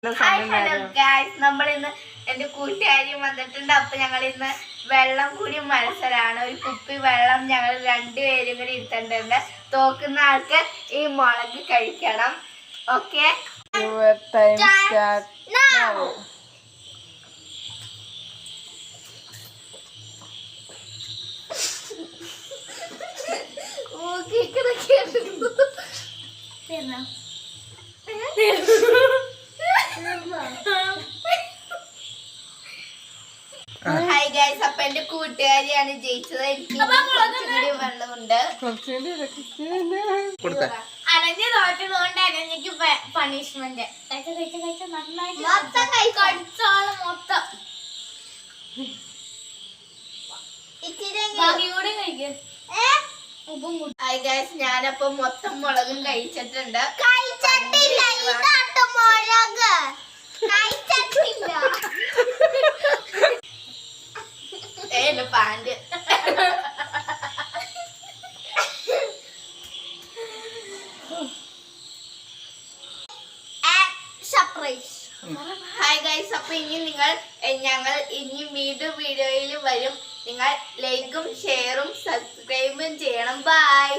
Hello guys, നമ്മളിന്ന് എന്റെ കൂട്ടുകാരി വന്നിട്ടുണ്ട്. അപ്പൊ ഞങ്ങൾ ഇന്ന് വെള്ളം കൂടി മത്സരമാണ്. ഒരു കുപ്പി വെള്ളം ഞങ്ങൾ രണ്ടുപേരും കൂടി ഇരുത്തേണ്ടത്. തോക്കുന്ന ആൾക്ക് ഈ മുളക് കഴിക്കണം. ഓക്കെ, ഹായ് ഗൈസ്, അപ്പൊ എന്റെ കൂട്ടുകാരിയാണ് ജയിച്ചത്. എനിക്ക് കുറച്ചുകൂടി വെള്ളമുണ്ട്. അനഞ്ഞ് തോറ്റതുകൊണ്ട് അനഞ്ഞക്ക് പണിഷ്മെന്റ് മൊത്തം ഹായ് ഗൈസ്, ഞാനപ്പോ മൊത്തം മുളകും കഴിച്ചിട്ടുണ്ട്. എന്റെ പാന്റ് ഹായ് ഗൈസ്, അപ്പൊ ഇനി ഞങ്ങൾ ഇനി വീഡിയോയിൽ വരും. നിങ്ങൾ ലൈക്കും ഷെയറും സബ്സ്ക്രൈബും ചെയ്യണം. ബൈ.